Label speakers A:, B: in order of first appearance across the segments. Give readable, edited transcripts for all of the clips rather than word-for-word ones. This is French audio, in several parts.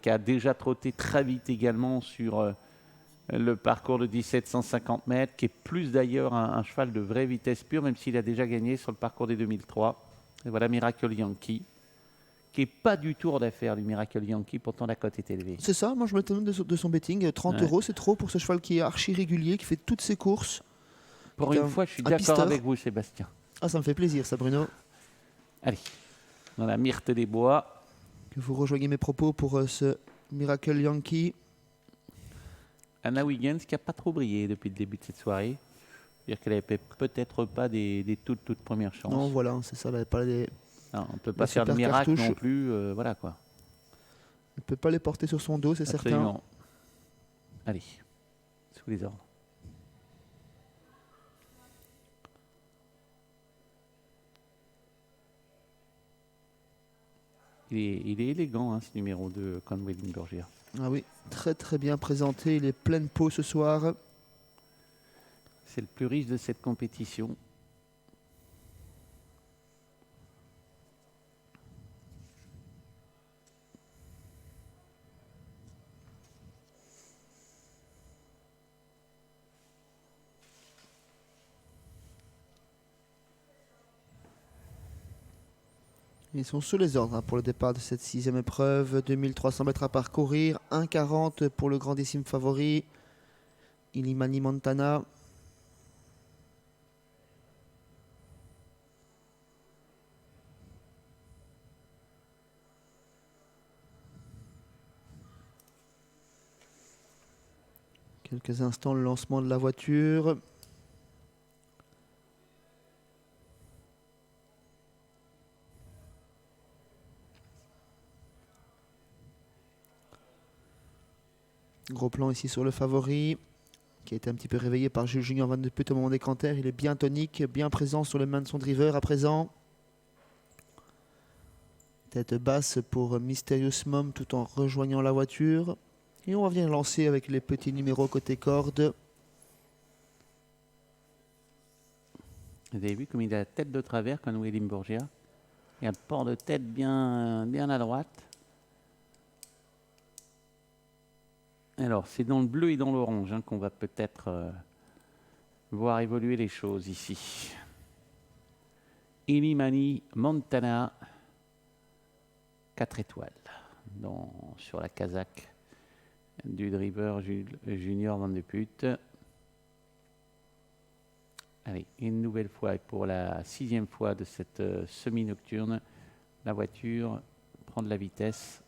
A: qui a déjà trotté très vite également sur le parcours de 1750 mètres, qui est plus d'ailleurs un cheval de vraie vitesse pure, même s'il a déjà gagné sur le parcours des 2003. Et voilà Miracle Yankee, qui n'est pas du tout hors d'affaire, lui, Miracle Yankee, pourtant la cote est élevée.
B: C'est ça, moi je m'étonne de son betting. 30
A: Ouais.
B: euros, c'est trop pour ce cheval qui est archi régulier, qui fait toutes ses courses.
A: Pour
B: C'est
A: une
B: un-
A: fois, je suis
B: un
A: d'accord
B: pisteur.
A: avec vous, Sébastien.
B: Ah, ça me fait plaisir, ça, Bruno.
A: Allez, dans la Myrte des Bois.
B: Que vous rejoignez mes propos pour ce Miracle Yankee.
A: Anna Wiggins qui n'a pas trop brillé depuis le début de cette soirée. C'est-à-dire qu'elle n'avait peut-être pas des toutes premières chances.
B: Non, voilà, c'est ça, elle n'avait pas les...
A: Non, on ne peut pas
B: la
A: faire de
B: super
A: miracle
B: cartouche.
A: non plus. Voilà quoi.
B: Elle ne peut pas les porter sur son dos, c'est certain.
A: Absolument. Allez, sous les ordres. Il est élégant, hein, ce numéro 2, Conway Limburgia.
B: Ah oui, très très bien présenté, il est pleine peau ce soir.
A: C'est le plus riche de cette compétition.
B: Ils sont sous les ordres pour le départ de cette 6e épreuve. 2300 mètres à parcourir, 1,40 pour le grandissime favori, Illimani Montana. Quelques instants, le lancement de la voiture. Gros plan ici sur le favori, qui a été un petit peu réveillé par Jules Junior Van de Put au moment des canters. Il est bien tonique, bien présent sur les mains de son driver à présent. Tête basse pour Mysterious Mom tout en rejoignant la voiture. Et on va venir lancer avec les petits numéros côté corde.
A: Vous avez vu comme il a la tête de travers, Conway Limburgia. Il a le port de tête bien à droite. Alors, c'est dans le bleu et dans l'orange qu'on va peut-être voir évoluer les choses ici. Illimani Montana, 4 étoiles sur la casaque du driver Junior Van de Put. Allez, une nouvelle fois et pour la 6e fois de cette semi-nocturne, la voiture prend de la vitesse.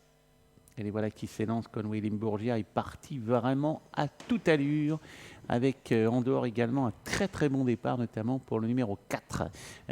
A: Et les voilà qui s'élance. Conway Limburgia est parti vraiment à toute allure, avec en dehors également un très très bon départ, notamment pour le numéro 4.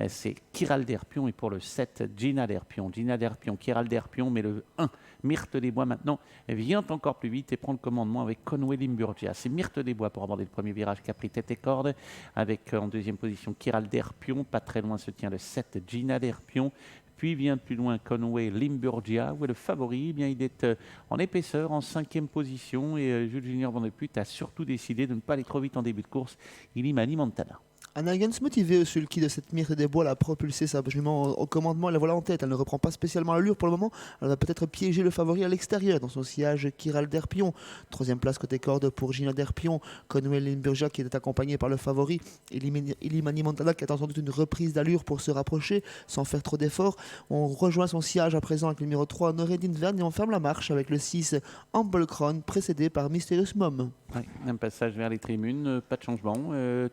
A: C'est Kiral Derpion, et pour le 7, Gina Derpion. Gina Derpion, Kiral Derpion, mais le 1, Myrte des Bois maintenant, vient encore plus vite et prend le commandement avec Conway Limburgia. C'est Myrte des Bois pour aborder le premier virage qui a pris tête et corde, avec en deuxième position Kiral Derpion. Pas très loin se tient le 7, Gina Derpion. Puis vient plus loin Conway Limburgia, où est le favori. Eh bien, il est en épaisseur, en 5e position. Et Jules Junior Van de Put a surtout décidé de ne pas aller trop vite en début de course. Illimani Montana.
B: Anna Higgins, motivée sur le qui de cette Myrte des Bois, elle a propulsé sa jument au commandement et la voilà en tête. Elle ne reprend pas spécialement l'allure pour le moment. Elle va peut-être piéger le favori à l'extérieur dans son sillage Kiral Derpion. 3e place côté corde pour Gina Derpion. Conway Limburgia qui est accompagné par le favori Illimani Montana qui attend sans doute une reprise d'allure pour se rapprocher sans faire trop d'efforts. On rejoint son sillage à présent avec le numéro 3 Noredin Verne et on ferme la marche avec le 6 Humble Crown précédé par Mysterious Mom.
A: Oui, un passage vers les tribunes, pas de changement.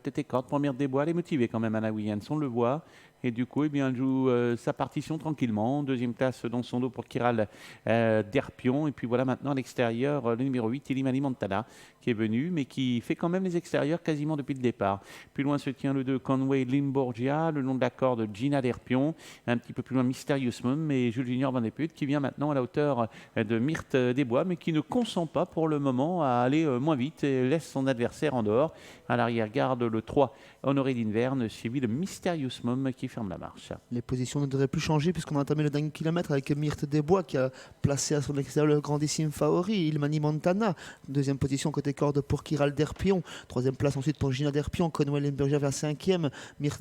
A: Tête et corde, première des bois, elle est motivée quand même, Anna Williams, on le voit. Et du coup, eh bien, elle joue sa partition tranquillement. Deuxième place dans son dos pour Kiral Derpion. Et puis voilà maintenant à l'extérieur, le numéro 8, Illimani Montana, qui est venu, mais qui fait quand même les extérieurs quasiment depuis le départ. Plus loin se tient le 2, Conway Limburgia, le long de la corde, Gina Derpion. Un petit peu plus loin, Mysterious Mom et Jules Junior Van de Put, qui vient maintenant à la hauteur de Myrte des Bois, mais qui ne consent pas pour le moment à aller moins vite et laisse son adversaire en dehors. À l'arrière-garde, le 3, Honoré d'Inverne, suivi de Mysterious Mom, qui ferme la marche.
B: Les positions ne devraient plus changer puisqu'on a entamé le dernier kilomètre avec Myrthe Desbois qui a placé à son extérieur le grandissime favori, Ilmani Montana. Deuxième position côté corde pour Kiral Derpion. Troisième place ensuite pour Gina Derpion. Conway Limburgia vers cinquième.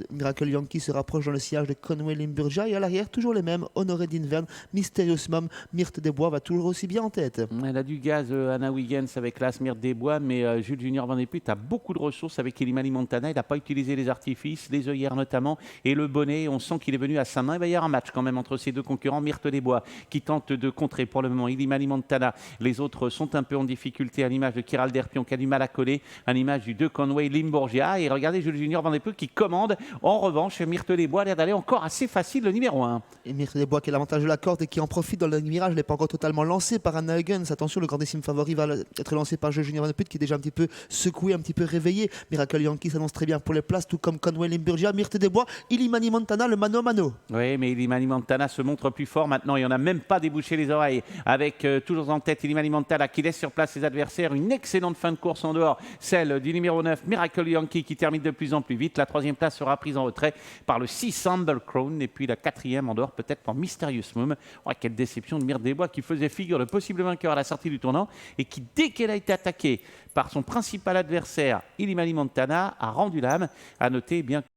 B: Miracle Yankee se rapproche dans le sillage de Conway Limburgia. Et à l'arrière, toujours les mêmes. Honoré d'Inverne, Mysterious Mom. Myrthe Desbois va toujours aussi bien en tête.
A: Elle a du gaz, Anna Wiggins, avec la Myrthe Desbois, mais Jules Junior Van Deput a beaucoup de ressources avec Ilmani Montana. Il n'a pas utilisé les artifices, les œillères notamment, et le bonnet. On sent qu'il est venu à sa main. Il va y avoir un match quand même entre ces deux concurrents. Myrthe Desbois qui tente de contrer pour le moment Ilmani Montana. Les autres sont un peu en difficulté à l'image de Kiral Derpion qui a du mal à coller, à l'image du 2 Conway Limburgia. Et regardez Jules Junior Van Deput qui commande. En revanche, Myrthe Desbois a l'air d'aller encore assez facile le numéro 1.
B: Et Myrthe Desbois qui a l'avantage de la corde et qui en profite dans le virage. Il n'est pas encore totalement lancé par Anna Huggins. Attention, le grandissime favori va être lancé par Jules Junior Van Deput qui est déjà un petit peu secoué, un petit peu réveillé. Miracle Yankee s'annonce très bien pour les places, tout comme Conway Limburgia. Myrthe Desbois, Ilmani Montana, le mano a mano.
A: Oui, mais Ilmani Montana se montre plus fort maintenant et on n'a même pas débouché les oreilles avec toujours en tête Ilmani Montana qui laisse sur place ses adversaires. Une excellente fin de course en dehors, celle du numéro 9, Miracle Yankee qui termine de plus en plus vite. La troisième place sera prise en retrait par le 6 Humble Crown et puis la quatrième en dehors peut-être pour Mysterious Moon. Oh, quelle déception de Myrthe Desbois qui faisait figure de possible vainqueur à la sortie du tournant et qui, dès qu'elle a été attaquée par son principal adversaire, Ilmani Montana, a rendu l'âme. À noter bien